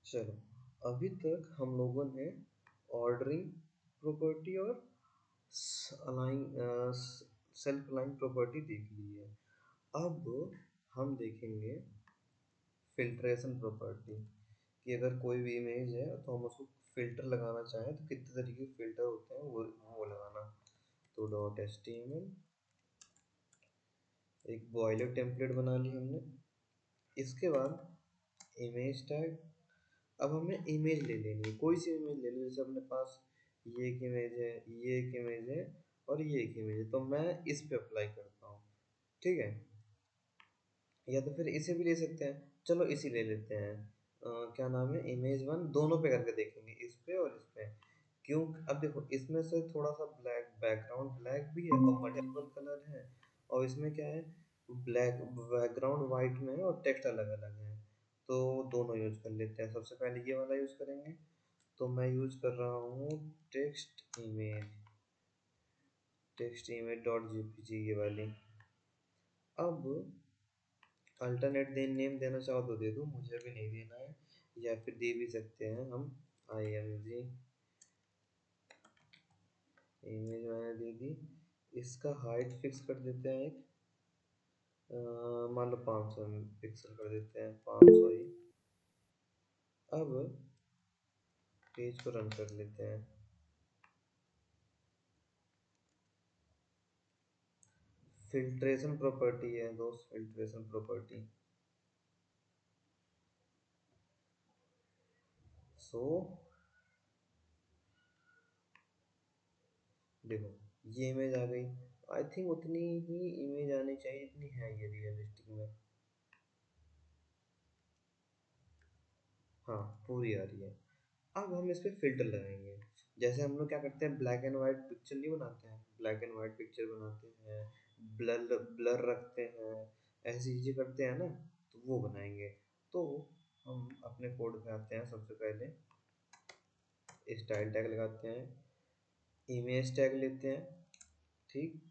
चलो, अभी तक हम लोगों ने ऑर्डरिंग प्रॉपर्टी और अलाइन सेल्फ अलाइन प्रॉपर्टी देख ली है। अब हम देखेंगे फिल्ट्रेशन प्रॉपर्टी कि अगर कोई भी इमेज है तो हम उसको फिल्टर लगाना चाहें तो कितने तरीके के फिल्टर होते हैं वो लगाना। तो dot H T M L, एक बॉयलर टेम्पलेट बना ली हमने। इसके बाद इमेज टैग। अब हमें इमेज ले लेनी है, कोई सी इमेज ले लो, जैसे अपने पास ये एक इमेज है, ये एक इमेज है और ये एक इमेज है, तो मैं इस पे अप्लाई करता हूँ। ठीक है, या तो फिर इसे भी ले सकते हैं। चलो इसी ले लेते हैं। क्या नाम है, इमेज वन, दोनों पे करके देखेंगे, इस पे और इस पे। क्यों? अब देखो, इसमें से थोड़ा सा ब्लैक बैकग्राउंड, ब्लैक भी है और मल्टीपल कलर है, और इसमें क्या है, ब्लैक बैकग्राउंड वाइट में है और टेक्स्ट अलग अलग है। तो दोनों यूज कर लेते हैं। सबसे पहले ये वाला यूज करेंगे, तो मैं यूज कर रहा हूँ टेक्स्ट इमेज डॉट जेपीजी, ये वाली। अब अल्टरनेट नेम देना चाहो तो दे दो, मुझे अभी नहीं देना है, या फिर दे भी सकते हैं हम। आई एम जी इमेज मैंने दे दी। इसका हाइट फिक्स कर देते हैं एक, मान लो 500 पिक्सल कर देते हैं, 500 ही। अब पेज को रन कर लेते हैं। फिल्ट्रेशन प्रॉपर्टी है दोस्त, फिल्ट्रेशन प्रॉपर्टी। सो देखो, ये इमेज आ गई। आई थिंक उतनी ही इमेज आनी चाहिए जितनी है ये रियलिस्टिक में। हाँ, पूरी आ रही है। अब हम इस पे फिल्टर लगाएंगे। जैसे हम लोग क्या करते हैं, ब्लैक एंड वाइट पिक्चर नहीं बनाते हैं, ब्लैक एंड वाइट पिक्चर बनाते हैं, ब्लर ब्लर रखते हैं, ऐसी चीजें करते हैं ना, तो वो बनाएंगे। तो हम अपने कोड पे आते हैं, सबसे पहले स्टाइल टैग लगाते हैं, इमेज टैग लेते हैं। ठीक,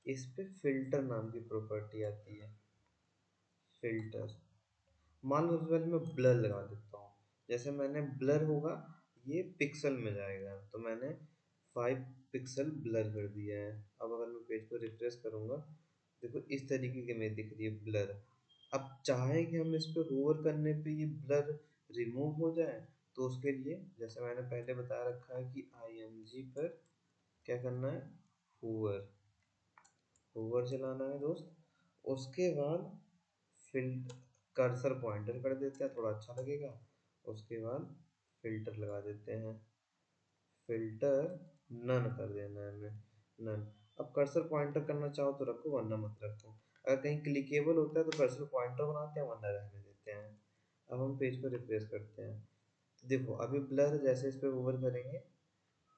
इस पे फिल्टर नाम की प्रॉपर्टी आती है, फिल्टर। मान लो सबसे पहले मैं ब्लर लगा देता हूँ। जैसे मैंने ब्लर होगा, ये पिक्सल में जाएगा, तो मैंने 5 पिक्सल ब्लर कर दिया है। अब अगर मैं पेज को रिफ्रेश करूंगा, देखो इस तरीके की में दिख रही है ब्लर। अब चाहे कि हम इस पे होवर करने पे ये ब्लर रिमूव हो जाए, तो उसके लिए जैसे मैंने पहले बता रखा है कि IMG पर क्या करना है, होवर, होवर चलाना है दोस्त। उसके बाद फिल कर्सर पॉइंटर कर देते हैं, थोड़ा अच्छा लगेगा। उसके बाद फिल्टर लगा देते हैं, फिल्टर नन कर देना है हमें, नन। अब कर्सर पॉइंटर करना चाहो तो रखो, वरना मत रखो। अगर कहीं क्लिकेबल होता है तो कर्सर पॉइंटर बनाते हैं, वरना रहने देते हैं। अब हम पेज को रिफ्रेश करते हैं, तो देखो अभी ब्लर जैसे इस पर ओवर करेंगे,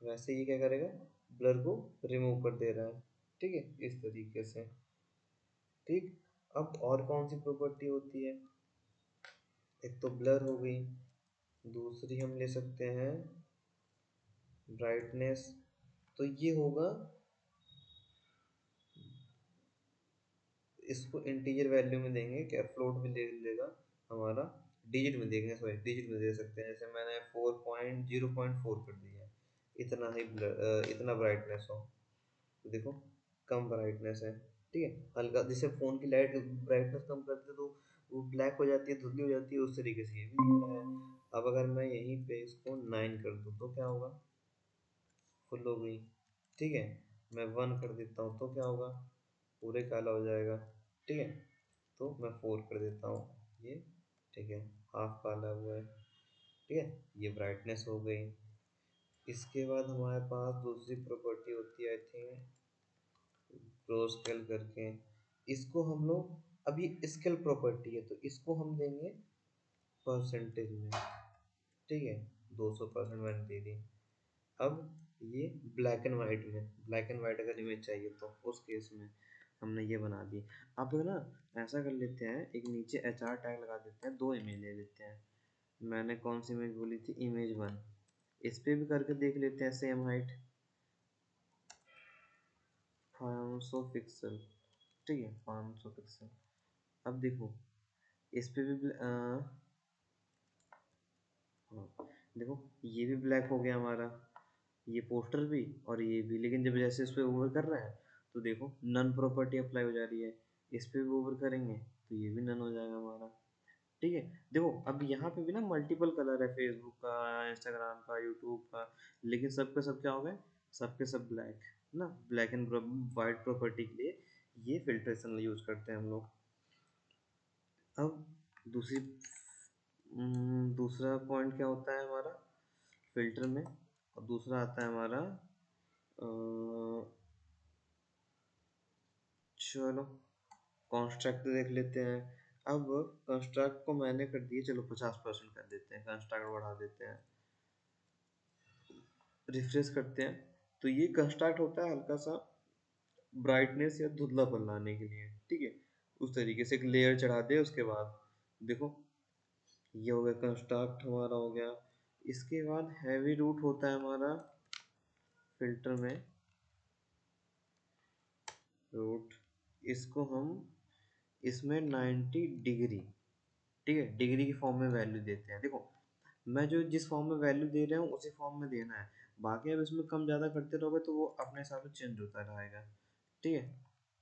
वैसे ये क्या करेगा, ब्लर को रिमूव कर दे रहा है। ठीक है, इस तरीके से। ठीक, अब और कौन सी प्रॉपर्टी होती है, एक तो ब्लर हो गई, दूसरी हम ले सकते हैं ब्राइटनेस। तो ये होगा, इसको इंटीजर वैल्यू में देंगे क्या, फ्लोट में ले लेगा हमारा, डिजिट में देंगे, सॉरी डिजिट में दे सकते हैं। जैसे मैंने 4.0.4 कर दिया, इतना ही इतना ब्राइटनेस हो। तो देखो, कम ब्राइटनेस है। ठीक है, हल्का, जैसे फ़ोन की लाइट ब्राइटनेस कम करते तो वो ब्लैक हो जाती है, धुंधली हो जाती है, उस तरीके से ये भी दिख रहा है। अब अगर मैं यहीं पे इसको 9 कर दूँ तो क्या होगा, फुल हो गई। ठीक है, मैं 1 कर देता हूँ तो क्या होगा, पूरे काला हो जाएगा। ठीक है, तो मैं 4 कर देता हूँ, ये ठीक है, हाफ काला हुआ है। ठीक है, ये ब्राइटनेस हो गई। इसके बाद हमारे पास दूसरी प्रॉपर्टी होती है, आई थिंक ग्रो स्केल करके। इसको हम लोग, अभी स्केल प्रॉपर्टी है तो इसको हम देंगे परसेंटेज में। ठीक है, 200% मैंने दे दी। अब ये ब्लैक एंड वाइट में, ब्लैक एंड वाइट अगर इमेज चाहिए तो उस केस में हमने ये बना दी। अब ना ऐसा कर लेते हैं, एक नीचे HR टैग लगा देते हैं, 2 इमेज ले लेते हैं। मैंने कौन सी इमेज बोली थी, इमेज वन। इस पे भी करके देख लेते हैं, सेम हाइट 500 पिक्सल। ठीक है, 500 पिक्सल। अब देखो, इस पे भी हाँ, देखो ये भी ब्लैक हो गया हमारा, ये पोस्टर भी और ये भी, लेकिन जब जैसे इस पे ओवर कर रहे हैं तो देखो नन प्रॉपर्टी अप्लाई हो जा रही है। इस पे भी ओवर करेंगे तो ये भी नन हो जाएगा हमारा। ठीक है, देखो अब यहाँ पे भी ना मल्टीपल कलर है, फेसबुक का, इंस्टाग्राम का, यूट्यूब का, लेकिन सब के सब क्या हो गए, सब के सब ब्लैक ना। ब्लैक एंड वाइट प्रॉपर्टी के लिए ये फिल्ट्रेशन यूज करते हैं हम लोग। अब दूसरी दूसरा पॉइंट क्या होता है हमारा फिल्टर में, और दूसरा आता है हमारा चलो कॉन्स्ट्रक्ट देख लेते हैं। अब कंस्ट्रक्ट को मैंने कर दिए, चलो 50% कर देते हैं, कंस्ट्रक्ट बढ़ा देते हैं, रिफ्रेश करते हैं। तो ये कंस्ट्रक्ट होता है हल्का सा ब्राइटनेस या धुंधलापन लाने के लिए, ठीक है। उस तरीके से एक लेयर चढ़ा दे, उसके बाद देखो ये हो गया कंस्ट्रक्ट हमारा हो गया। इसके बाद हैवी रूट होता है हमारा फिल्टर में, रूट, इसको हम इसमें 90 डिग्री, ठीक है, डिग्री की फॉर्म में वैल्यू देते हैं। देखो मैं जो जिस फॉर्म में वैल्यू दे रहा हूँ उसी फॉर्म में देना है, बाकी अब इसमें कम ज़्यादा करते रहोगे तो वो अपने हिसाब से चेंज होता रहेगा, ठीक है।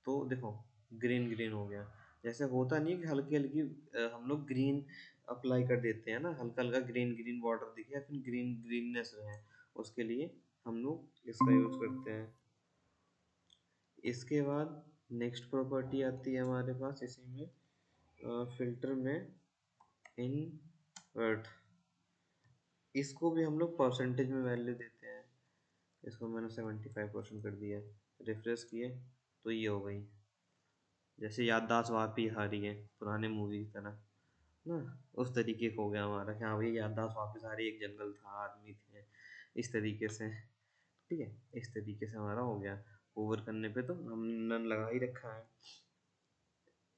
तो देखो ग्रीन ग्रीन हो गया, जैसे होता नहीं है कि हल्की हल्की हम लोग ग्रीन अप्लाई कर देते हैं ना, हल्का हल्का ग्रीन ग्रीन बॉर्डर दिखे या फिर ग्रीन ग्रीननेस रहे, उसके लिए हम लोग इसका यूज करते हैं। इसके बाद नेक्स्ट प्रॉपर्टी आती है हमारे पास इसी में फिल्टर में, इनवर्ट। इसको भी हम लोग परसेंटेज में वैल्यू देते हैं। इसको मैंने 75% कर दिया, रिफ्रेश किए तो ये हो गई, जैसे याददाश्त वापस आ रही है पुराने मूवी की तरह ना, उस तरीके का हो गया हमारा कि हाँ भाई याददाश्त वापस आ रही है, एक जंगल था, आदमी थे, इस तरीके से, ठीक है। इस तरीके से हमारा हो गया। ओवर करने पे तो हम नन लगा ही रखा है।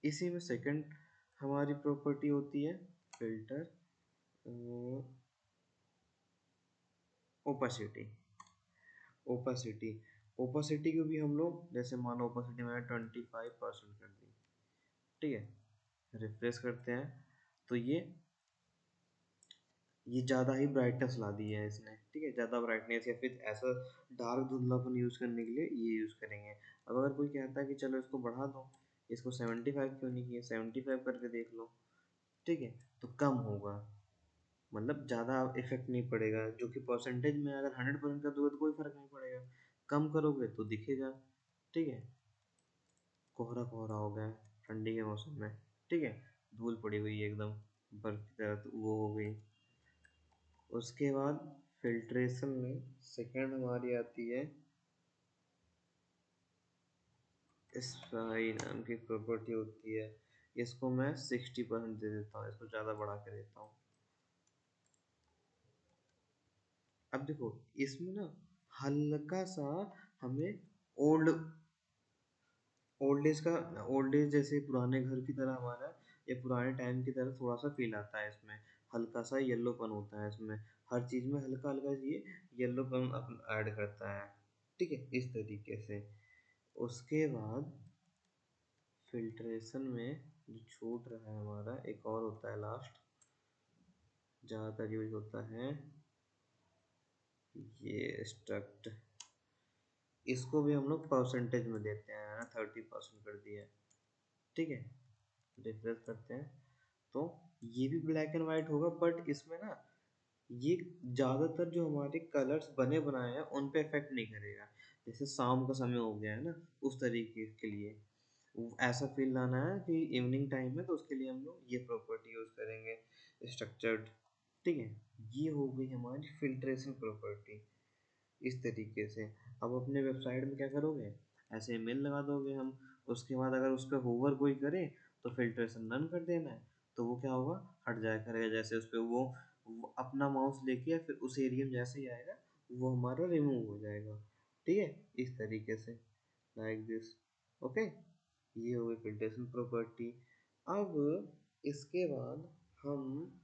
इसी में सेकंड हमारी प्रॉपर्टी होती है फिल्टर ओपासिटी। ओपासिटी, ओपासिटी को भी हम लोग जैसे मानो ओपासिटी मैंने 25% कर दी, ठीक है, रिफ्रेश करते हैं तो ये ज़्यादा ही ब्राइटनेस ला दी है इसने, ठीक है, ज़्यादा ब्राइटनेस या फिर ऐसा डार्क धुंधलापन यूज़ करने के लिए ये यूज़ करेंगे। अब अगर कोई कहता है कि चलो इसको बढ़ा दो, इसको 75 क्यों नहीं किया, 75 करके देख लो, ठीक है, तो कम होगा, मतलब ज़्यादा इफेक्ट नहीं पड़ेगा, जो कि परसेंटेज में अगर 100% कर दोगे तो कोई फर्क नहीं पड़ेगा, कम करोगे तो दिखेगा, ठीक है। कोहरा कोहरा हो गया ठंडी के मौसम में, ठीक है, धूल पड़ी हुई है एकदम बर्फ की तरह, तो वो हो गई। उसके बाद फिल्ट्रेशन में सेकंड हमारी आती है स्पाई नाम की प्रॉपर्टी होती है। इसको मैं 60% दे देता हूँ, इसको ज़्यादा बढ़ा के देता हूँ। अब देखो इसमें ना हल्का सा हमें ओल्ड ओल्ड एज का, ओल्ड एज जैसे पुराने घर की तरह हमारा, या पुराने टाइम की तरह थोड़ा सा फील आता है इसमें, हल्का सा येलोपन होता है इसमें, हर चीज़ में हल्का हल्का ये येलोपन ऐड करता है, ठीक है, इस तरीके से। उसके बाद फिल्ट्रेशन में जो छूट रहा है हमारा, एक और होता है लास्ट, ज़्यादातर यूज होता है ये स्ट्रक्ट। इसको भी हम लोग परसेंटेज में देते हैं, 30% कर दिया, ठीक है, रिफ्रेश करते हैं तो ये भी ब्लैक एंड वाइट होगा, बट इसमें ना ये ज़्यादातर जो हमारे कलर्स बने बनाए हैं उन पे इफेक्ट नहीं करेगा, जैसे शाम का समय हो गया है ना, उस तरीके के लिए ऐसा फील लाना है कि इवनिंग टाइम में, तो उसके लिए हम लोग ये प्रॉपर्टी यूज करेंगे स्ट्रक्चर्ड, ठीक है। ये हो गई हमारी फिल्ट्रेशन प्रॉपर्टी, इस तरीके से। अब अपने वेबसाइट में क्या करोगे, ऐसे मेल लगा दोगे हम, उसके बाद अगर उस पर होवर कोई करे तो फिल्ट्रेशन रन कर देना है, तो वो क्या होगा, हट जाया करेगा, जैसे उस पर वो अपना माउस लेके या फिर उस एरिया में जैसे ही आएगा वो हमारा रिमूव हो जाएगा, ठीक है, इस तरीके से, लाइक दिस, ओके। ये हो गई फिल्ट्रेशन प्रॉपर्टी। अब इसके बाद हम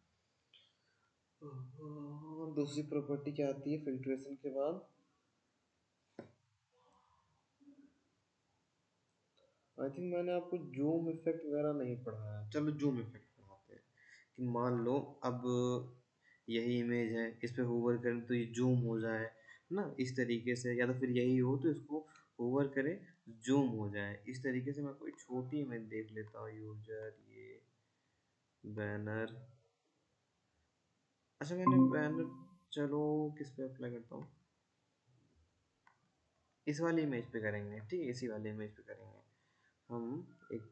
दूसरी प्रॉपर्टी क्या आती है फिल्ट्रेशन के बाद, आई थिंक मैंने आपको जूम इफेक्ट वगैरह नहीं पढ़ाया, चलो जूम इफेक्ट पढ़ाते हैं। कि मान लो अब यही इमेज है, इस पे होवर करें तो ये जूम हो जाए ना, इस तरीके से, या तो फिर यही हो तो इसको होवर करें, जूम हो जाए। इस तरीके से मैं कोई छोटी इमेज देख लेता हूँ, यूजर ये बैनर। अच्छा मैंने बैनर, चलो किस पे अप्लाई करता हूँ, इस वाली इमेज पे करेंगे, ठीक है, इसी वाली इमेज पे करेंगे। हम एक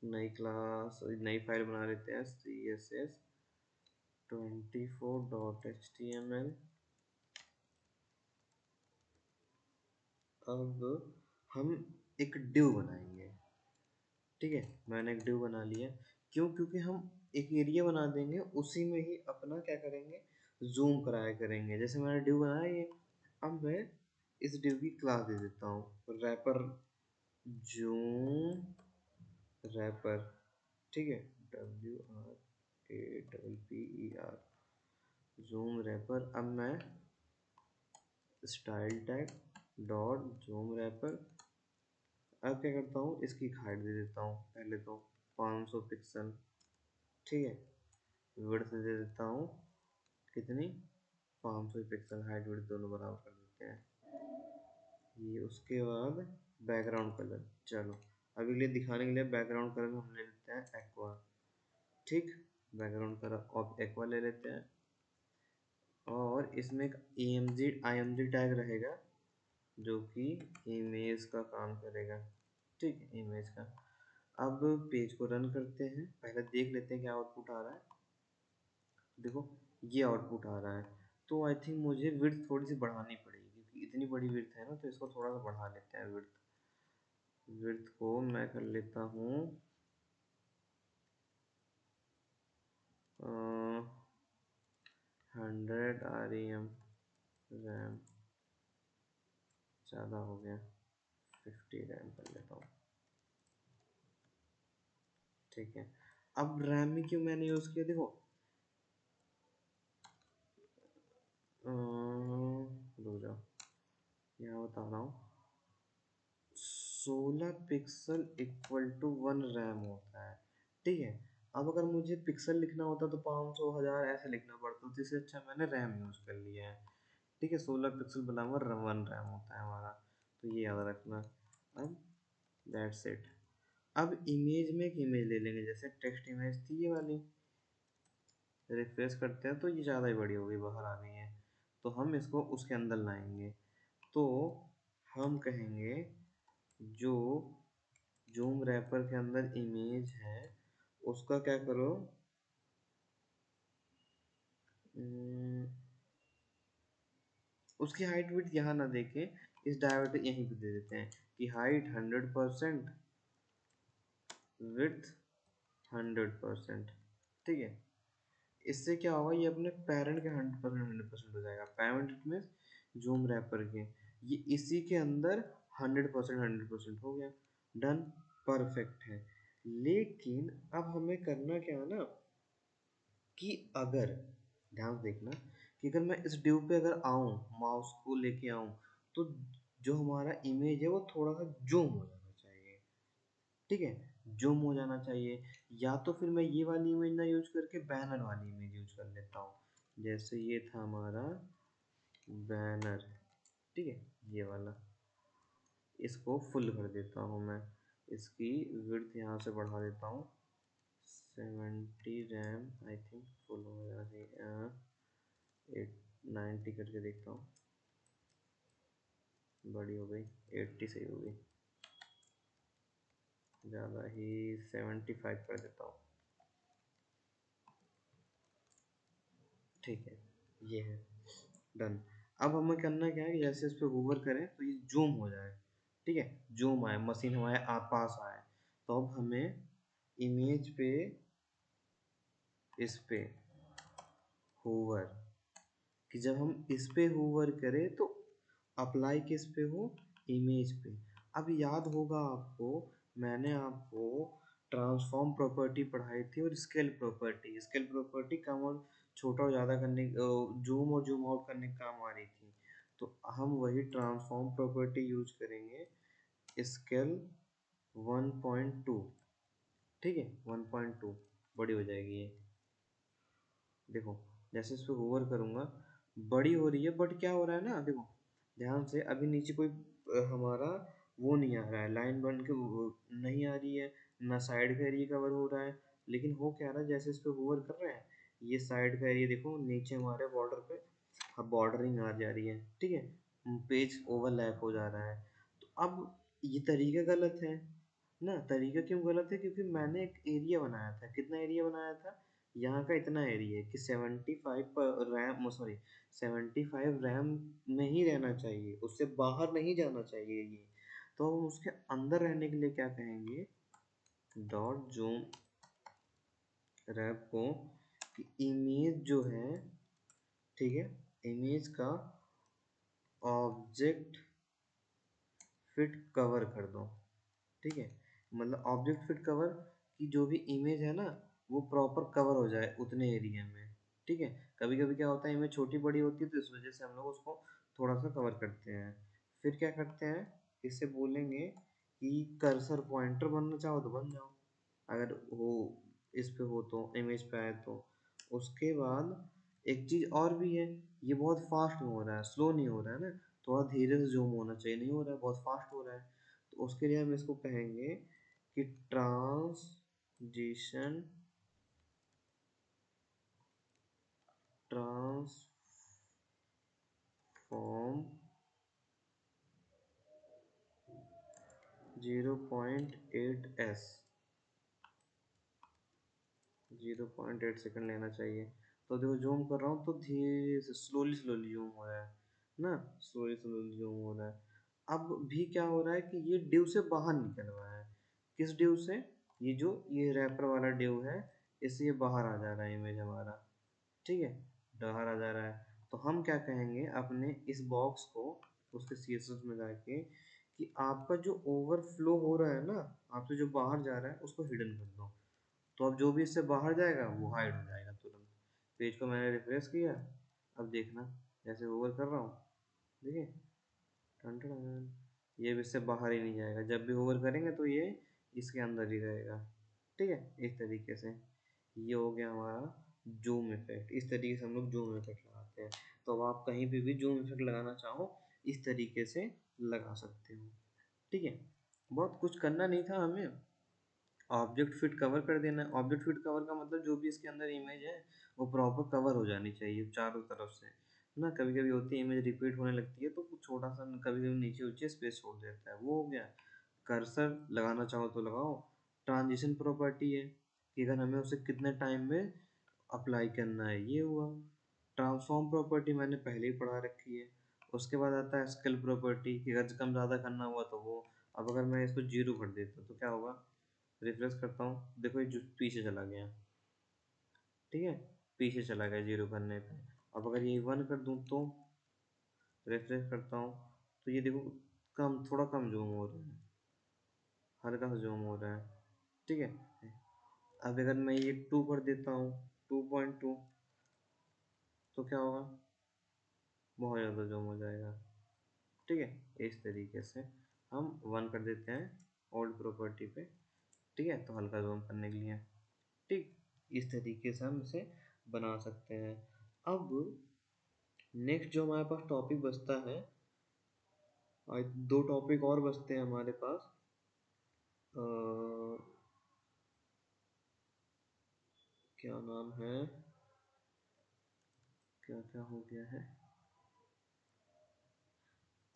नई क्लास, नई फाइल बना लेते हैं, css24.html। अब हम एक div बनाएंगे, ठीक है, मैंने एक div बना लिया। क्यों? क्योंकि हम एक एरिया बना देंगे, उसी में ही अपना क्या करेंगे, जूम कराया करेंगे। जैसे मैंने div बनाया ये, अब मैं इस div की क्लास दे देता हूँ रैपर, जूम रैपर, ठीक है, WRAPPER, जूम रैपर। अब मैं style tag dot zoom wrapper, अब क्या करता हूँ, इसकी हाइट दे देता हूँ पहले तो 500 पिक्सल, ठीक है, विड्थ दे देता हूँ कितनी, 500 पिक्सल, हाइट विड्थ दोनों बराबर कर देते हैं। ये उसके बाद बैकग्राउंड कलर, चलो अभी के लिए दिखाने के लिए बैकग्राउंड कलर हम ले लेते हैं एक्वा, ठीक, बैकग्राउंड कलर ऑफ एक्वा ले लेते हैं। और इसमें एक img टैग रहेगा जो कि इमेज का काम करेगा, ठीक है, इमेज का। अब पेज को रन करते हैं, पहले देख लेते हैं क्या आउटपुट आ रहा है। देखो ये आउटपुट आ रहा है, तो आई थिंक मुझे विड्थ थोड़ी सी बढ़ानी पड़ेगी, क्योंकि इतनी बड़ी विड्थ है ना, तो इसको थोड़ा सा बढ़ा लेते हैं विड्थ। विड्थ को मैं कर लेता हूँ 100 REM रैम, ज़्यादा हो गया, 50 रैम कर लेता हूँ, ठीक है। अब रैम में क्यों मैंने यूज़ किया, देखो रुक जाओ, यहाँ बता रहा हूँ, 16 पिक्सल इक्वल टू 1 रैम होता है, ठीक है। अब अगर मुझे पिक्सल लिखना होता तो 500 1000 ऐसे लिखना पड़ता, तो इससे अच्छा मैंने रैम यूज़ कर लिया है, ठीक है। 16 पिक्सल बराबर 1 रैम होता है हमारा, तो ये याद रखना। अब दैट्स इट। अब इमेज में एक इमेज ले लेंगे, जैसे टेक्स्ट इमेज थी ये वाली, रिफ्रेश करते हैं तो ये ज़्यादा ही बड़ी हो गई, बाहर आ गई है, तो हम इसको उसके अंदर लाएंगे। तो हम कहेंगे जो जूम रैपर के अंदर इमेज है उसका क्या करो, उम, उसकी हाइट विड्थ यहाँ ना देके इस डायवर्ट यहीं पे दे देते हैं कि हाइट 100%, विड्थ 100%, ठीक है। इससे क्या होगा, ये अपने पेरेंट के 100% हो जाएगा, पेरेंट में जूम रैपर के, ये इसी के अंदर 100% हो गया, डन, परफेक्ट है। लेकिन अब हमें करना क्या है ना, कि अगर ध्यान से देखना, कि अगर मैं इस ड्यू पे अगर आऊँ, माउस को लेके आऊँ, तो जो हमारा इमेज है वो थोड़ा सा जूम हो जाना चाहिए, ठीक है, जूम हो जाना चाहिए। या तो फिर मैं ये वाली इमेज ना यूज करके बैनर वाली इमेज यूज कर लेता हूँ। जैसे ये था हमारा बैनर, ठीक है, ये वाला, इसको फुल कर देता हूँ मैं, इसकी विड्थ यहाँ से बढ़ा देता हूँ 70 रैम, आई थिंक फुल हो जाना चाहिए, 90 करके देखता हूँ, बड़ी हो गई, 80 सही हो गई, ज़्यादा ही 75 कर देता हूँ, ठीक है, ये है, डन। अब हमें करना क्या है कि जैसे इस पे होवर करें तो ये जूम हो जाए, ठीक है, जूम आए, मशीन हमारे पास आए, तो अब हमें इमेज पे, इस पे होवर, कि जब हम इस पे होवर करें तो अप्लाई किस पे हो, इमेज पे। अब याद होगा आपको, मैंने आपको ट्रांसफॉर्म प्रॉपर्टी पढ़ाई थी और स्केल प्रॉपर्टी कम और छोटा और ज़्यादा करने, जूम और जूम आउट करने का काम आ रही थी, तो हम वही ट्रांसफॉर्म प्रॉपर्टी यूज करेंगे, स्केल 1.2, ठीक है, 1.2 बड़ी हो जाएगी ये, देखो जैसे इस पर होवर करूँगा बड़ी हो रही है, बट क्या हो रहा है ना, देखो ध्यान से, अभी नीचे कोई हमारा वो नहीं आ रहा है, लाइन बन के नहीं आ रही है, ना साइड का एरिया कवर हो रहा है। लेकिन हो क्या रहा है, जैसे इस पर होवर कर रहे हैं, ये साइड का एरिया देखो नीचे हमारे बॉर्डर पे अब बॉर्डरिंग आ जा रही है, ठीक है, पेज ओवरलैप हो जा रहा है। तो अब ये तरीका गलत है ना। तरीका क्यों गलत है, क्योंकि मैंने एक एरिया बनाया था, कितना एरिया बनाया था, यहाँ का इतना एरिया है कि 75 पर रैम, सॉरी 75 रैम में ही रहना चाहिए, उससे बाहर नहीं जाना चाहिए ये। तो हम उसके अंदर रहने के लिए क्या कहेंगे, डॉट जूम रैप को, कि इमेज जो है, ठीक है, इमेज का ऑब्जेक्ट फिट कवर कर दो, ठीक है, मतलब ऑब्जेक्ट फिट कवर की जो भी इमेज है ना, वो प्रॉपर कवर हो जाए उतने एरिया में, ठीक है। कभी कभी क्या होता है, इमेज छोटी बड़ी होती है, तो इस वजह से हम लोग उसको थोड़ा सा कवर करते हैं। फिर क्या करते हैं, इससे बोलेंगे कि कर्सर पॉइंटर बनना चाहो तो बन जाओ, अगर वो इस पे हो तो, इमेज पे आए तो। उसके बाद एक चीज़ और भी है, ये बहुत फास्ट में हो रहा है, स्लो नहीं हो रहा है ना, थोड़ा धीरे से जूम होना चाहिए, नहीं हो रहा है, बहुत फास्ट हो रहा है। तो उसके लिए हम इसको कहेंगे कि ट्रांजिशन ट्रांसफॉर्म 0.8s, 0.8 सेकंड लेना चाहिए। तो देखो जूम कर रहा हूँ तो धीरे से स्लोली स्लोली जूम हो रहा है ना, स्लोली स्लोली जूम हो रहा है। अब भी क्या हो रहा है कि ये डिव से बाहर निकल रहा है। किस डिव से, ये जो ये रैपर वाला डिव है, इससे ये बाहर आ जा रहा है इमेज हमारा, ठीक है, बाहर आ जा रहा है। तो हम क्या कहेंगे अपने इस बॉक्स को, उसके CSS में जाके, कि आपका जो ओवरफ्लो हो रहा है ना, आपसे जो बाहर जा रहा है उसको हिडन कर दो। तो अब जो भी इससे बाहर जाएगा वो हाइड हो जाएगा तुरंत। पेज को मैंने रिफ्रेश किया, अब देखना जैसे ओवर कर रहा हूँ, देखिए टन टन टन, ये भी इससे बाहर ही नहीं जाएगा, जब भी ओवर करेंगे तो ये इसके अंदर ही रहेगा, ठीक है। इस तरीके से ये हो गया हमारा जूम इफेक्ट। इस तरीके से हम लोग जूम इफेक्ट लगाते हैं। तो अब आप कहीं पे भी जूम इफेक्ट लगाना चाहो, इस तरीके से लगा सकते हो, ठीक है। बहुत कुछ करना नहीं था हमें, ऑब्जेक्ट फिट कवर कर देना है। ऑब्जेक्ट फिट कवर का मतलब जो भी इसके अंदर इमेज है वो प्रॉपर कवर हो जानी चाहिए चारों तरफ से ना। कभी कभी होती है इमेज रिपीट होने लगती है तो कुछ छोटा सा कभी कभी नीचे ऊंचे स्पेस छोड़ देता है, वो हो गया। कर्सर लगाना चाहो तो लगाओ। ट्रांजिशन प्रॉपर्टी है कि अगर हमें उसे कितने टाइम में अप्लाई करना है, ये हुआ। ट्रांसफॉर्म प्रॉपर्टी मैंने पहले ही पढ़ा रखी है। उसके बाद आता है स्केल प्रॉपर्टी कि अगर कम ज़्यादा करना हुआ तो वो। अब अगर मैं इसको 0 कर देता तो क्या होगा, रिफ्रेश करता हूँ, देखो ये जो पीछे चला गया, ठीक है, पीछे चला गया 0 करने पे। अब अगर ये 1 कर दूँ तो रिफ्रेश करता हूँ, तो ये देखो कम, थोड़ा कम जूम हो रहा है, हल्का सा जूम हो रहा है, ठीक है। अब अगर मैं ये 2 कर देता हूँ, 2.2, तो क्या होगा, बहुत ज़्यादा जूम हो जाएगा, ठीक है। इस तरीके से हम 1 कर देते हैं ओल्ड प्रॉपर्टी पे, ठीक है, तो हल्का जूम करने के लिए, ठीक। इस तरीके से हम इसे बना सकते हैं। अब नेक्स्ट जो हमारे पास टॉपिक बचता है, और 2 टॉपिक और बचते हैं हमारे पास। अ, क्या नाम है, क्या क्या हो गया है,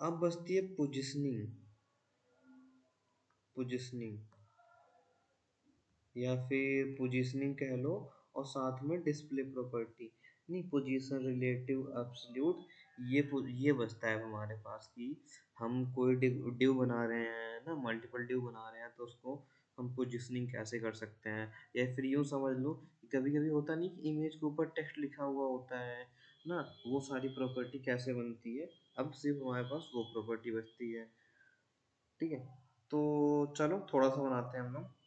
अब बचती है पोजिशनिंग। पोजिशनिंग या फिर पोजीशनिंग कह लो, और साथ में डिस्प्ले प्रॉपर्टी, नहीं पोजीशन रिलेटिव एब्सोल्यूट, ये बचता है हमारे पास कि हम कोई डिव बना रहे हैं ना, मल्टीपल डिव बना रहे हैं, तो उसको हम पोजीशनिंग कैसे कर सकते हैं। या फिर यूँ समझ लो कि कभी कभी होता नहीं कि इमेज के ऊपर टेक्स्ट लिखा हुआ होता है ना, वो सारी प्रॉपर्टी कैसे बनती है। अब सिर्फ हमारे पास वो प्रॉपर्टी बचती है, ठीक है। तो चलो थोड़ा सा बनाते हैं हम लोग।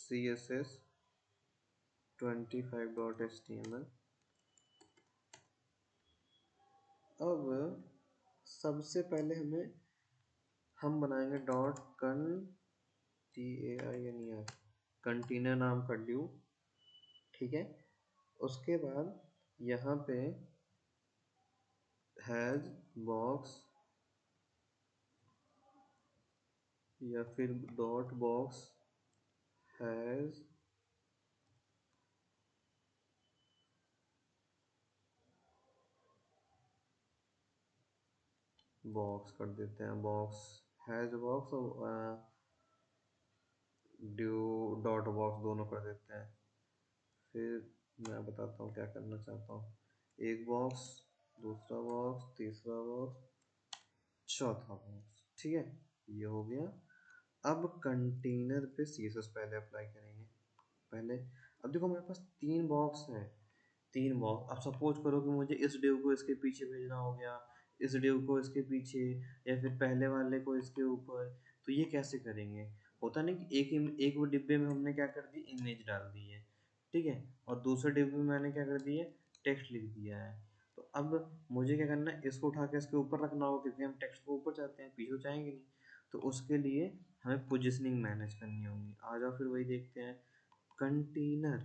CSS 25.html। अब सबसे पहले हम बनाएंगे डॉट कन TAINER, कंटेनर नाम का ड्यू, ठीक है। उसके बाद यहाँ पे हैज बॉक्स या फिर डॉट बॉक्स हैज बॉक्स कर देते हैं, बॉक्स हैज बॉक्स और ड्यू डॉट बॉक्स दोनों कर देते हैं। फिर मैं बताता हूँ क्या करना चाहता हूँ। एक बॉक्स, दूसरा बॉक्स, तीसरा बॉक्स, चौथा बॉक्स, ठीक है। ये हो गया। अब कंटेनर पे सीएसएस पहले अप्लाई करेंगे। पहले अब देखो मेरे पास 3 बॉक्स हैं, 3 बॉक्स। अब सपोज करो कि मुझे इस डिव को इसके पीछे भेजना हो गया, इस डिव को इसके पीछे, या फिर पहले वाले को इसके ऊपर। तो ये कैसे करेंगे? होता नहीं कि एक वो डिब्बे में हमने क्या कर दी, इमेज डाल दी है, ठीक है, और दूसरे डिब्बे में मैंने क्या कर दिया, टेक्स्ट लिख दिया है। तो अब मुझे क्या करना है, इसको उठा के इसके ऊपर रखना होगा, क्योंकि हम टेक्स्ट को ऊपर चाहते हैं, पीछे तो चाहेंगे नहीं। तो उसके लिए हमें पोजिशनिंग मैनेज करनी होगी। आ जाओ फिर वही देखते हैं। कंटेनर,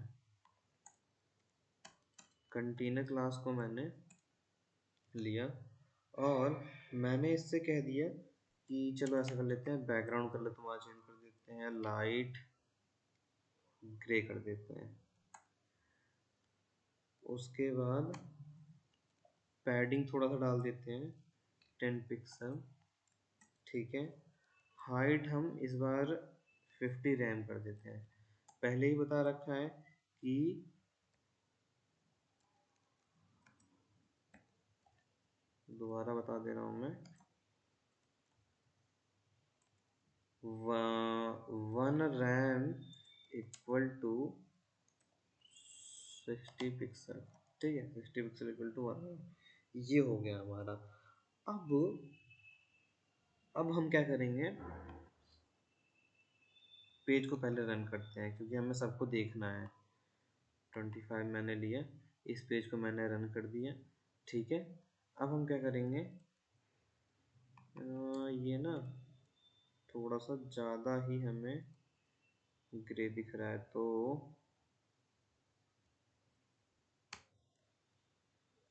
कंटेनर क्लास को मैंने लिया और मैंने इससे कह दिया कि चलो ऐसा कर लेते हैं, बैकग्राउंड कलर तुम्हारा चेंज कर देते हैं, लाइट ग्रे कर देते हैं। उसके बाद पैडिंग थोड़ा सा डाल देते हैं, 10 पिक्सल, ठीक है। हाइट हम इस बार 50 रैम कर देते हैं। पहले ही बता रखा है कि दोबारा बता दे रहा हूँ मैं, 1 रैम इक्वल टू 60 पिक्सल, ठीक है। 60 पिक्सल इक्वल टू 1। ये हो गया हमारा। अब अब हम क्या करेंगे, पेज को पहले रन करते हैं, क्योंकि हमें सबको देखना है। 25 मैंने लिया, इस पेज को मैंने रन कर दिया, ठीक है। अब हम क्या करेंगे, ये ना थोड़ा सा ज़्यादा ही हमें ग्रे दिख रहा है, तो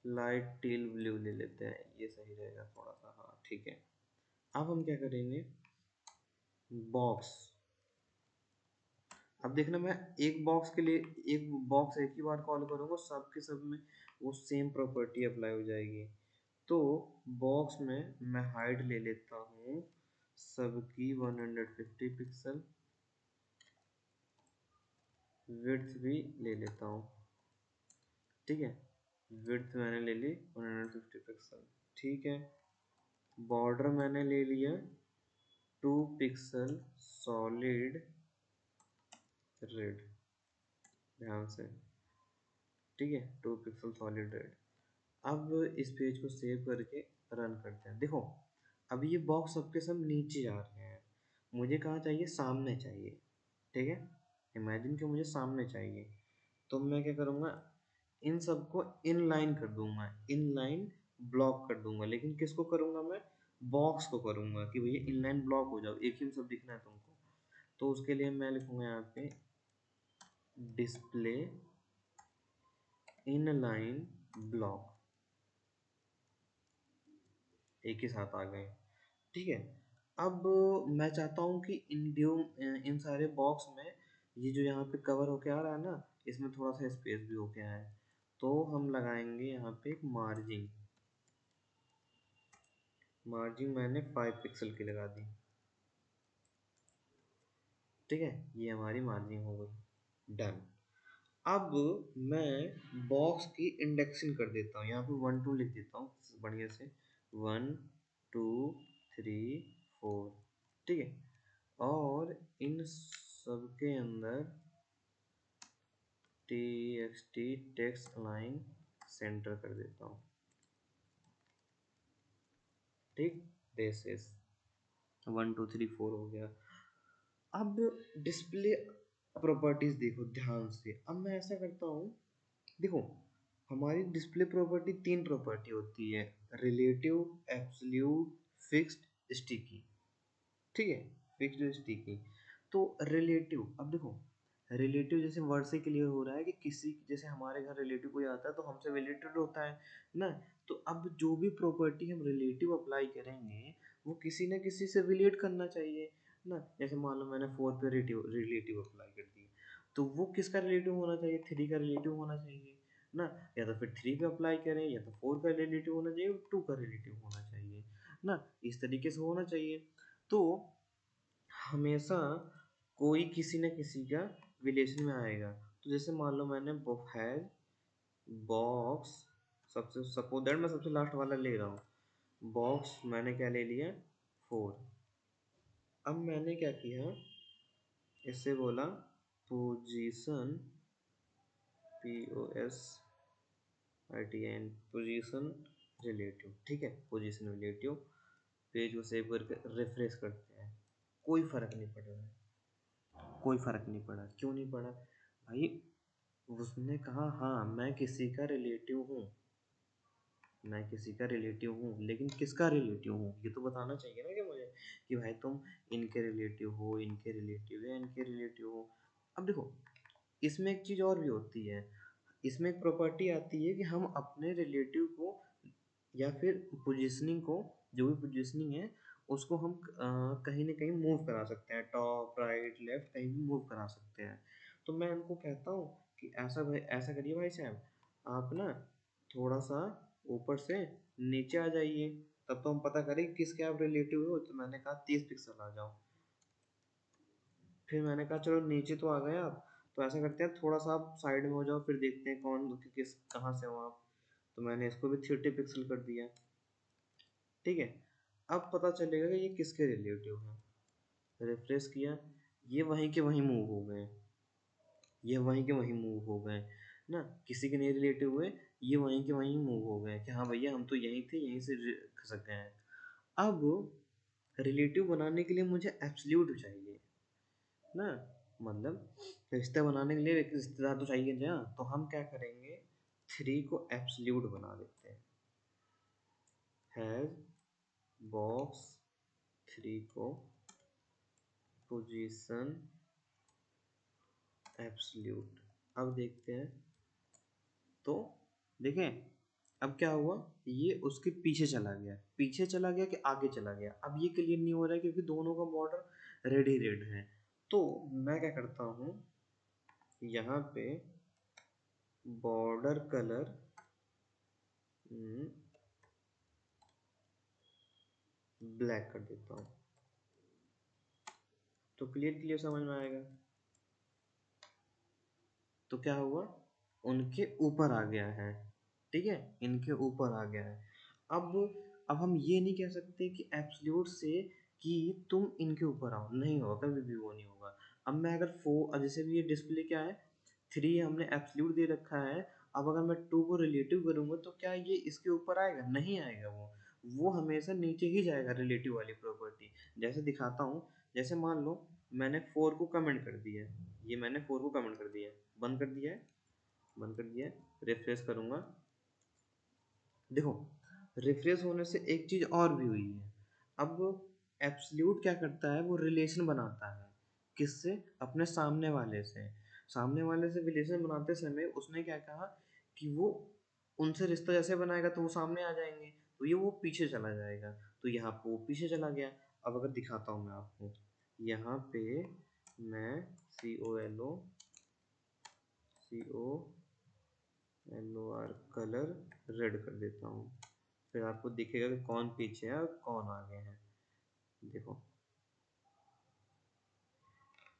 लाइट टील ब्लू ले लेते हैं, ये सही रहेगा थोड़ा सा, हाँ ठीक है। अब हम क्या करेंगे, बॉक्स, अब देखना मैं एक बॉक्स के लिए एक बॉक्स एक ही बार कॉल करूँगा, सब के सब में वो सेम प्रॉपर्टी अप्लाई हो जाएगी। तो बॉक्स में मैं हाइट ले लेता हूँ सबकी 150 पिक्सल, विड्थ भी ले लेता हूँ, ठीक है। विड्थ मैंने ले ली 150 पिक्सल, ठीक है। बॉर्डर मैंने ले लिया 2 पिक्सल सॉलिड रेड, ध्यान से, ठीक है, 2 पिक्सल सॉलिड रेड। अब इस पेज को सेव करके रन करते हैं। देखो अब ये बॉक्स सबके सब नीचे जा रहे हैं, मुझे कहाँ चाहिए, सामने चाहिए, ठीक है। इमेजिन कि मुझे सामने चाहिए, तो मैं क्या करूँगा, इन सबको इन लाइन कर दूंगा, इन लाइन ब्लॉक कर दूंगा। लेकिन किसको करूँगा मैं, बॉक्स को करूँगा कि भैया इन लाइन ब्लॉक हो जाओ, एक ही में सब दिखना है तुमको। तो उसके लिए मैं लिखूंगा यहाँ पे डिस्प्ले इन लाइन ब्लॉक, एक ही साथ आ गए, ठीक है। अब मैं चाहता हूँ कि इन सारे बॉक्स में ये जो यहाँ पे कवर होके आ रहा है ना, इसमें थोड़ा सा स्पेस भी होके आए, तो हम लगाएंगे यहाँ पे एक मार्जिन। मार्जिन मैंने 5 पिक्सल की लगा दी, ठीक है। ये हमारी मार्जिन हो गई, डन। अब मैं बॉक्स की इंडेक्सिंग कर देता हूँ, यहाँ पे 1 2 लिख देता हूँ बढ़िया से, 1 2 3 4, ठीक है। और इन सबके अंदर txt टेक्स्ट लाइन सेंटर कर देता हूँ, ठीक। दिस इज 1 2 3 4 हो गया। अब डिस्प्ले प्रॉपर्टीज देखो ध्यान से। अब मैं ऐसा करता हूँ, देखो हमारी डिस्प्ले प्रॉपर्टी 3 प्रॉपर्टी होती है, रिलेटिव, एब्सोल्यूट, फिक्स्ड, स्टिकी, ठीक है। Fixed sticky. तो रिलेटिव, अब देखो रिलेटिव जैसे वर्ड से क्लियर हो रहा है कि किसी, जैसे हमारे घर रिलेटिव कोई आता है तो हमसे रिलेटेड होता है ना। तो अब जो भी प्रॉपर्टी हम रिलेटिव अप्लाई करेंगे वो किसी ना किसी से रिलेट करना चाहिए ना। जैसे मान लो मैंने 4 पे रिलेटिव अप्लाई कर दी, तो वो किसका रिलेटिव होना चाहिए, 3 का रिलेटिव होना चाहिए ना। या तो फिर 3 पे अप्लाई करें, या तो 4 का रिलेटिव होना चाहिए, 2 का रिलेटिव होना चाहिए ना। इस तरीके से होना चाहिए। तो हमेशा कोई किसी न किसी का रिलेशन में आएगा। तो जैसे मान लो मैंने हैज बॉक्स, सबसे सपोज दैट मैं सबसे लास्ट वाला ले रहा हूँ, बॉक्स मैंने क्या ले लिया, 4। अब मैंने क्या किया, इससे बोला पोजीशन, POSITN, पोजीशन रिलेटिव, ठीक है, पोजीशन रिलेटिव। पेज को सेव करके रिफ्रेश करते हैं, कोई फर्क नहीं पड़ रहा है, कोई फर्क नहीं पड़ा। क्यों नहीं पड़ा भाई, उसने कहा हाँ मैं किसी का रिलेटिव हूँ, मैं किसी का रिलेटिव हूँ, लेकिन किसका रिलेटिव हूँ ये तो बताना चाहिए ना कि मुझे, कि भाई तुम इनके रिलेटिव हो, इनके रिलेटिव है, इनके रिलेटिव हो। अब देखो इसमें एक चीज़ और भी होती है, इसमें एक प्रॉपर्टी आती है कि हम अपने रिलेटिव को या फिर पोजीशनिंग को, जो भी पोजीशनिंग है उसको हम कहीं ना कहीं मूव करा सकते हैं, टॉप राइट लेफ्ट कहीं भी मूव करा सकते हैं। तो मैं उनको कहता हूँ कि ऐसा भाई, ऐसा करिए भाई साहब, आप ना थोड़ा सा ऊपर से नीचे आ जाइए, तब तो हम पता करें कि किसके आप रिलेटिव हो। तो मैंने कहा 30 पिक्सल आ जाओ। फिर मैंने कहा चलो नीचे तो आ गए आप, तो ऐसा करते हैं थोड़ा सा आप साइड में हो जाओ, फिर देखते हैं कौन किस कहाँ से हो आप। तो मैंने इसको भी 30 पिक्सल कर दिया, ठीक है। अब पता चलेगा कि ये किसके रिलेटिव हैं। रिफ्रेश किया, ये वहीं के वहीं मूव हो गए, ये वहीं के वहीं मूव हो गए ना, किसी के नहीं रिलेटिव हुए, ये वहीं के वहीं मूव हो गए कि हाँ भैया हम तो यहीं थे, यहीं से खसक गए हैं। अब रिलेटिव बनाने के लिए मुझे एब्सल्यूट चाहिए ना, मतलब रिश्ता बनाने के लिए एक रिश्तेदार तो चाहिए ना। तो हम क्या करेंगे, 3 को एब्सल्यूट बना देते हैं, हैज बॉक्स 3 को पोजीशन एब्सल्यूट। अब देखते हैं, तो देखें अब क्या हुआ, ये उसके पीछे चला गया, पीछे चला गया कि आगे चला गया, अब ये क्लियर नहीं हो रहा है क्योंकि दोनों का बॉर्डर रेड ही रेड है। तो मैं क्या करता हूँ, यहाँ पे बॉर्डर कलर ब्लैक कर देता हूँ, तो क्लियर क्लियर समझ में आएगा। तो क्या हुआ, उनके ऊपर आ गया है, ठीक है, इनके ऊपर आ गया है। अब अब हम ये नहीं कह सकते कि एब्सोल्यूट से कि तुम इनके ऊपर आओ, नहीं होगा, कभी भी वो नहीं होगा। अब मैं अगर जैसे भी ये डिस्प्ले क्या है, 3 हमने एब्सोल्यूट दे रखा है। अब अगर मैं 2 को रिलेटिव करूंगा तो क्या ये इसके ऊपर आएगा, नहीं आएगा, वो हमेशा नीचे ही जाएगा रिलेटिव वाली प्रॉपर्टी। जैसे दिखाता हूँ, जैसे मान लो मैंने 4 को कमेंट कर दिया, ये मैंने 4 को कमेंट कर दिया, बंद कर दिया है, बंद कर दिया है, रिफ्रेश करूंगा, देखो रिफ्रेश होने से एक चीज और भी हुई है। अब एब्सल्यूट क्या करता है, वो रिलेशन बनाता है, किससे, अपने सामने वाले से। सामने वाले से रिलेशन बनाते समय उसने क्या कहा कि वो उनसे रिश्ता जैसे बनाएगा तो वो सामने आ जाएंगे, तो ये वो पीछे चला जाएगा, तो यहाँ पे वो पीछे चला गया। अब अगर दिखाता हूँ मैं आपको, यहाँ पे मैं COLOR कलर रेड कर देता हूँ, फिर आपको दिखेगा कि कौन पीछे है और कौन आगे है। देखो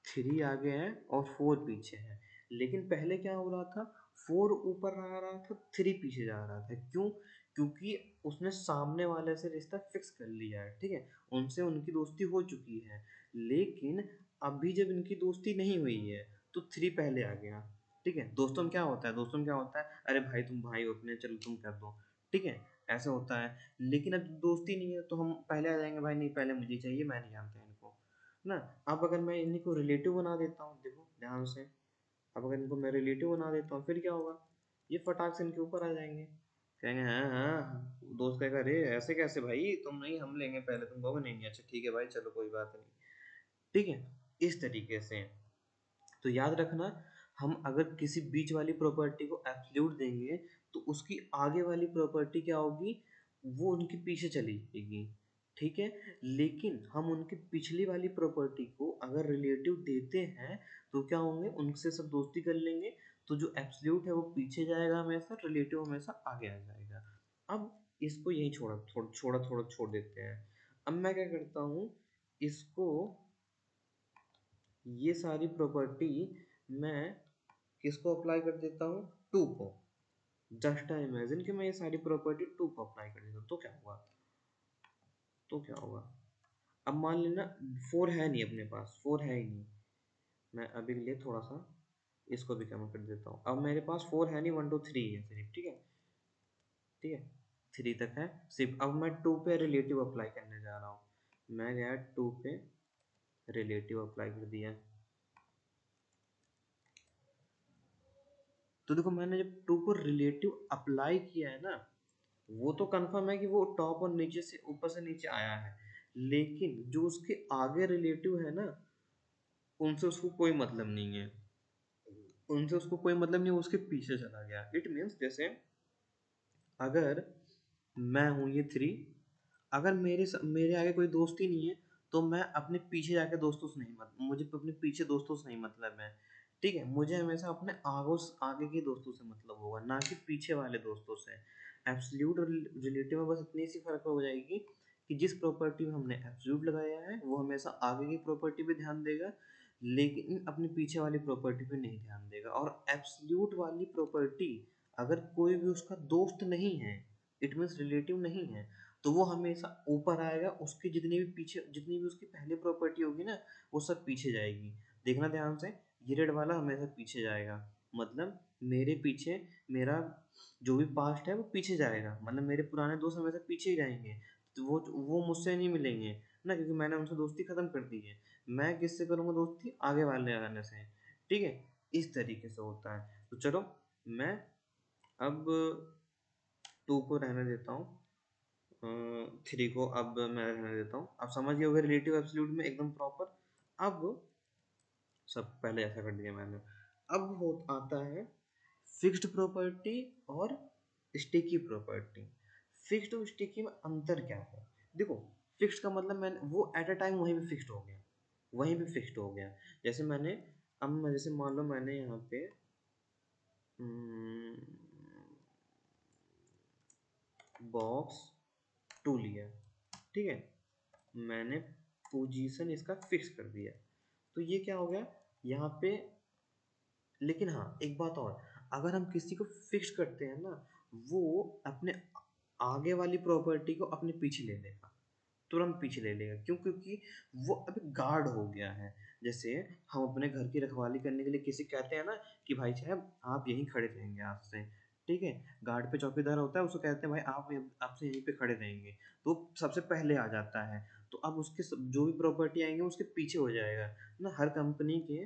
3 आगे है और 4 पीछे है, लेकिन पहले क्या हो रहा था, 4 ऊपर आ रहा था, 3 पीछे जा रहा था। क्यों, क्योंकि उसने सामने वाले से रिश्ता फिक्स कर लिया है, ठीक है, उनसे उनकी दोस्ती हो चुकी है। लेकिन अभी जब इनकी दोस्ती नहीं हुई है तो 3 पहले आ गया, ठीक है। दोस्तों में क्या होता है, दोस्तों में क्या होता है, अरे भाई तुम भाई हो अपने, चलो तुम कर दो, ठीक है, ऐसा होता है। लेकिन अब दोस्ती नहीं है तो हम पहले आ जाएंगे, भाई नहीं पहले मुझे चाहिए, मैं नहीं जानता इनको ना। अब अगर मैं इन्हीं को रिलेटिव बना देता हूँ, देखो ध्यान से, अब अगर इनको मैं रिलेटिव बना देता हूँ फिर क्या होगा, ये फटाक से इनके ऊपर आ जाएंगे, कहेंगे हाँ हाँ, दोस्त कहेगा अरे ऐसे कैसे भाई, तुम नहीं हम लेंगे पहले, तुम कहोगे नहीं नहीं अच्छा ठीक है भाई चलो कोई बात नहीं, ठीक है, इस तरीके से। तो याद रखना, हम अगर किसी बीच वाली प्रॉपर्टी को एब्सोल्यूट देंगे तो उसकी आगे वाली प्रॉपर्टी क्या होगी, वो उनके पीछे चली जाएगी, ठीक है। लेकिन हम उनकी पिछली वाली प्रॉपर्टी को अगर रिलेटिव देते हैं तो क्या होंगे, उनसे सब दोस्ती कर लेंगे, तो जो एब्सोल्यूट है वो पीछे जाएगा हमेशा, रिलेटिव हमेशा आगे आ जाएगा। अब इसको यही थोड़ा छोड़ देते हैं। अब मैं क्या करता हूँ, इसको, ये सारी प्रॉपर्टी मैं किसको अप्लाई कर देता हूँ, टू को। जस्ट इमेजिन कि मैं ये सारी प्रॉपर्टी टू को अप्लाई कर देता हूँ, तो क्या होगा, तो क्या होगा। अब मान लेना फोर है नहीं अपने पास, फोर है ही नहीं, मैं अभी के लिए थोड़ा सा इसको भी कम कर देता हूँ। अब मेरे पास फोर है नहीं, वन टू थ्री है सिर्फ, ठीक है, ठीक है, थ्री तक है सिर्फ। अब मैं टू पे रिलेटिव अप्लाई करने जा रहा हूँ, मैं गया टू पे रिलेटिव अप्लाई कर दिया। तो देखो मैंने जब टू को रिलेटिव अप्लाई किया है ना, वो तो कंफर्म है कि वो टॉप और नीचे से ऊपर से नीचे आया है, लेकिन जो उसके आगे रिलेटिव है ना, उनसे उसको कोई मतलब नहीं है, उनसे उसको कोई मतलब नहीं, वो उसके पीछे चला गया। इट मीन्स जैसे अगर मैं हूँ ये थ्री, अगर मेरे आगे कोई दोस्त ही नहीं है तो मैं अपने पीछे जाके दोस्तों से नहीं, मुझे अपने पीछे दोस्तों से नहीं मतलब है, ठीक है। मुझे हमेशा अपने आगे के दोस्तों से मतलब होगा, ना कि पीछे वाले दोस्तों से। एब्सोल्यूट और रिलेटिव में बस इतनी सी फर्क हो जाएगी कि जिस प्रॉपर्टी में हमने एब्सोल्यूट लगाया है वो हमेशा आगे की प्रॉपर्टी पे ध्यान देगा, लेकिन अपने पीछे वाली प्रॉपर्टी पे नहीं ध्यान देगा। और एब्सोल्यूट वाली प्रॉपर्टी अगर कोई भी उसका दोस्त नहीं है, इट मीन्स रिलेटिव नहीं है, तो वो हमेशा ऊपर आएगा, उसकी जितनी भी पीछे, जितनी भी उसकी पहली प्रॉपर्टी होगी ना, वो सब पीछे जाएगी। देखना ध्यान से, ये रेड वाला हमेशा पीछे जाएगा, मतलब मेरे पीछे, मेरा जो भी पास्ट है वो पीछे जाएगा, मतलब मेरे पुराने दोस्त हमेशा पीछे ही जाएंगे, तो वो मुझसे नहीं मिलेंगे ना, क्योंकि मैंने उनसे दोस्ती खत्म कर दी है। मैं किससे करूँगा दोस्ती, आगे वाले आने से, ठीक है। इस तरीके से होता है। तो चलो मैं अब टू को रहने देता हूँ, थ्री को अब मैं रहने देता हूँ। अब समझ गए होगे रिलेटिव एब्सोल्यूट में एकदम प्रॉपर। अब सब पहले ऐसा कर दिया मैंने। अब हो आता है फिक्स्ड प्रॉपर्टी और स्टिकी प्रॉपर्टी। फिक्स्ड और स्टिकी में अंतर क्या है, देखो फिक्स्ड का मतलब मैंने वो एट अ टाइम वहीं पे फिक्स्ड हो गया, वहीं पे फिक्स्ड हो गया। जैसे मैंने, अब जैसे मान लो मैंने यहाँ पे बॉक्स टू लिया, ठीक है, मैंने पोजीशन इसका फिक्स कर दिया, तो ये क्या हो गया यहाँ पे। लेकिन हाँ एक बात और, अगर हम किसी को फिक्स करते हैं ना, वो अपने आगे वाली प्रॉपर्टी को अपने पीछे ले लेगा, तुरंत पीछे ले लेगा। क्यों, क्योंकि वो अभी गार्ड हो गया है। जैसे हम अपने घर की रखवाली करने के लिए किसी कहते हैं ना कि भाई साहब आप यहीं खड़े रहेंगे आज से, ठीक है। गार्ड पे चौकीदार होता है, उसको कहते हैं भाई आप आपसे यहीं पे खड़े रहेंगे, तो सबसे पहले आ जाता है। तो अब उसके जो भी प्रॉपर्टी आएंगे उसके पीछे हो जाएगा ना। हर कंपनी के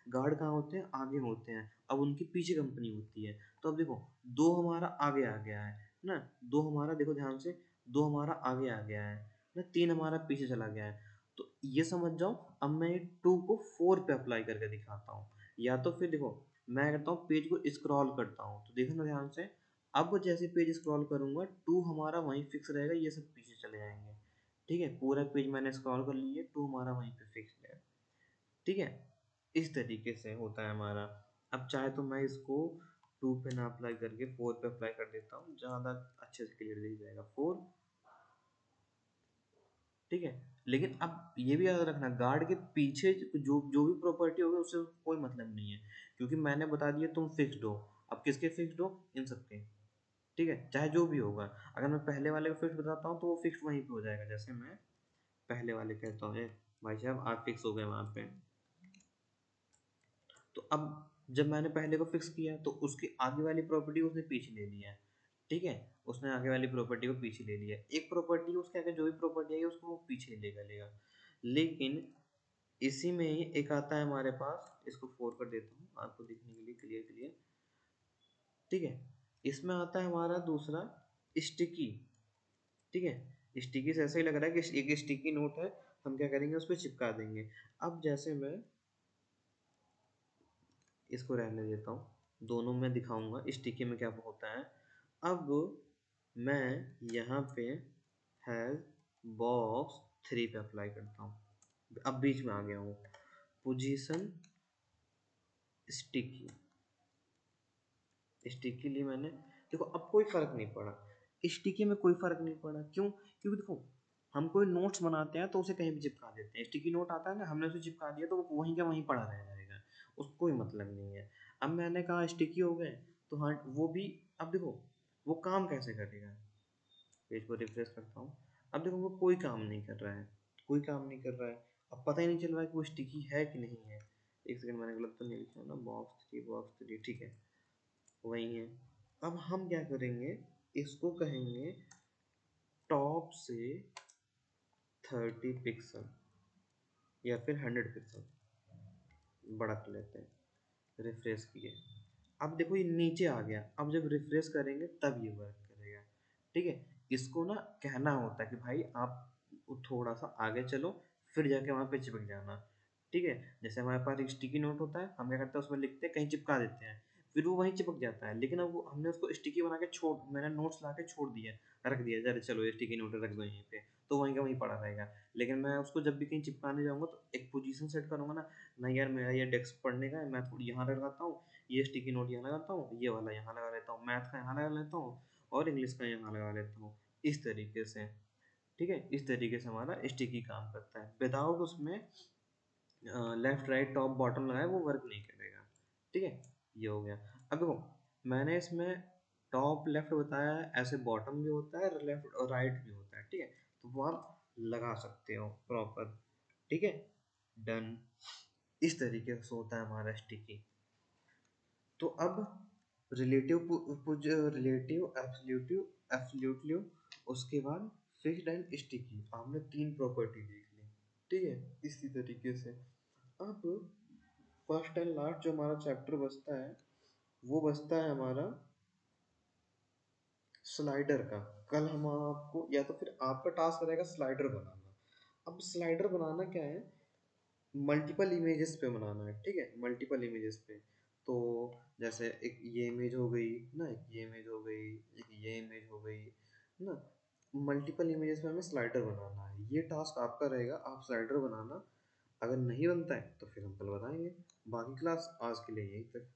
गार्ड कहाँ होते हैं, आगे होते हैं, अब उनकी पीछे कंपनी होती है। तो अब देखो दो हमारा आगे आ गया है ना, दो हमारा, देखो ध्यान से, दो हमारा आगे आ गया है ना, तीन हमारा पीछे चला गया है। तो ये समझ जाओ, अब मैं टू को फोर पे अप्लाई करके दिखाता हूँ। या तो फिर देखो मैं करता हूँ पेज को स्क्रॉल करता हूँ, तो देखना ध्यान से, अब जैसे पेज स्क्रॉल करूंगा टू हमारा वहीं फिक्स रहेगा, ये सब पीछे चले जाएंगे, ठीक है। पूरा पेज मैंने स्क्रॉल कर लिया, टू हमारा वहीं पे फिक्स है, ठीक है। इस तरीके से होता है हमारा। अब चाहे तो मैं इसको टू पे ना अप्लाई करके फोर पे अप्लाई कर देता हूँ, ज़्यादा अच्छे से क्लियर दिख जाएगा फोर, ठीक है। लेकिन अब ये भी याद रखना, गार्ड के पीछे जो जो भी प्रॉपर्टी होगी उससे कोई मतलब नहीं है, क्योंकि मैंने बता दिया तुम फिक्स्ड हो। अब किसके फिक्स्ड हो, इन सबके, ठीक है, चाहे जो भी होगा। अगर मैं पहले वाले को फिक्स बताता हूँ तो वो फिक्स वहीं पे हो जाएगा। जैसे मैं पहले वाले कहता हूँ, भाई साहब आप फिक्स हो गए वहाँ पे, तो अब जब मैंने पहले को फिक्स किया तो उसकी आगे वाली प्रॉपर्टी उसने पीछे ले लिया है, ठीक है। उसने आगे वाली प्रॉपर्टी को पीछे ले लिया, एक प्रॉपर्टी उसके आगे जो भी प्रॉपर्टी आई उसको वो पीछे लेगा। लेकिन इसी में ही एक आता है हमारे पास, इसको फोर कर देता हूँ आपको दिखने के लिए क्लियर क्लियर, ठीक है। इसमें आता है हमारा दूसरा स्टिकी, ठीक है। स्टिकी से ऐसा ही लग रहा है कि एक स्टिकी नोट है, हम क्या करेंगे उस पर चिपका देंगे। अब जैसे मैं इसको रहने देता हूँ, दोनों में दिखाऊंगा स्टिकी में क्या होता है। अब मैं यहाँ पे हैज बॉक्स 3 पे अप्लाई करता हूँ। अब बीच में आ गया हूँ, पोजीशन स्टिकी, स्टिकी ली मैंने। देखो अब कोई फर्क नहीं पड़ा, स्टिकी में कोई फर्क नहीं पड़ा। क्यों? क्योंकि देखो हम कोई नोट्स बनाते हैं तो उसे कहीं भी चिपका देते हैं। स्टिकी नोट आता है ना, हमने उसे चिपका दिया तो वो वहीं का वहीं पड़ा रह जाएगा, उसको कोई मतलब नहीं है। अब मैंने कहा स्टिकी हो गए तो हाँ वो भी। अब देखो वो काम कैसे करेगा, पेज को रिफ्रेश करता हूँ। अब देखो वो कोई काम नहीं कर रहा है, कोई काम नहीं कर रहा है। अब पता ही नहीं चल रहा है कि वो स्टिकी है कि नहीं है। एक सेकंड, मैंने गलत तो नहीं लिखा ना, बॉक्स 3 ठीक है, वही है। अब हम क्या करेंगे, इसको कहेंगे टॉप से 30 पिक्सल या फिर 100 पिक्सल बड़ा कर लेते हैं। रिफ्रेश किए, अब देखो ये नीचे आ गया। अब जब रिफ्रेश करेंगे तब ये वर्क करेगा। ठीक है, इसको ना कहना होता है कि भाई आप थोड़ा सा आगे चलो, फिर जाके वहाँ पे चिपक जाना। ठीक है, जैसे हमारे पास एक स्टिकी नोट होता है, हम क्या करते हैं उसमें लिखते हैं, कहीं चिपका देते हैं, फिर वो वहीं चिपक जाता है। लेकिन अब हमने उसको स्टिकी बना के छोड़, मैंने नोट्स ला के छोड़ दिया, रख दिया, जरा चलो ये स्टिकी नोट रख दो यहीं पे, तो वहीं का वहीं पड़ा रहेगा। लेकिन मैं उसको जब भी कहीं चिपकाने जाऊंगा तो एक पोजीशन सेट करूंगा ना, नहीं यार मेरा ये डेस्क पढ़ने का है, मैं थोड़ी यहाँ लगाता हूँ, ये स्टिकी नोट यहाँ लगाता हूँ, ये वाला यहाँ लगा लेता हूँ, मैथ का यहाँ लगा लेता हूँ, और इंग्लिश का यहाँ लगा लेता हूँ, इस तरीके से। ठीक है, इस तरीके से हमारा स्टिकी काम करता है। विदाउट उसमें लेफ्ट राइट टॉप बॉटम लगाए वो वर्क नहीं करेगा। ठीक है, ये हो गया। अब देखो मैंने इसमें टॉप लेफ्ट बताया है, ऐसे बॉटम भी होता है, लेफ्ट और राइट भी होता है। ठीक है, तो वो आप लगा सकते हो प्रॉपर। ठीक है, डन। इस तरीके से होता है हमारा स्टिकी। तो अब रिलेटिव, रिलेटिव, एब्सोल्यूटिव, एब्सोल्युटली, उसके बाद फिक्स्ड एंड स्टिकी, हमने 3 प्रॉपर्टी देख ली। ठीक है, इसी तरीके से अब फर्स्ट एंड लास्ट जो हमारा चैप्टर बचता है, वो बचता है हमारा स्लाइडर का। कल हम आपको, या तो फिर आपका टास्क रहेगा स्लाइडर बनाना। अब स्लाइडर बनाना क्या है, मल्टीपल इमेजेस पे बनाना है। ठीक है, मल्टीपल इमेजेस पे। तो जैसे एक ये इमेज हो गई ना, एक ये इमेज हो गई, एक ये इमेज हो गई ना, मल्टीपल इमेजेस में हमें स्लाइडर बनाना है। ये टास्क आपका रहेगा, आप स्लाइडर बनाना। अगर नहीं बनता है तो फिर हम कल बताएंगे। बाकी क्लास आज के लिए यहीं तक।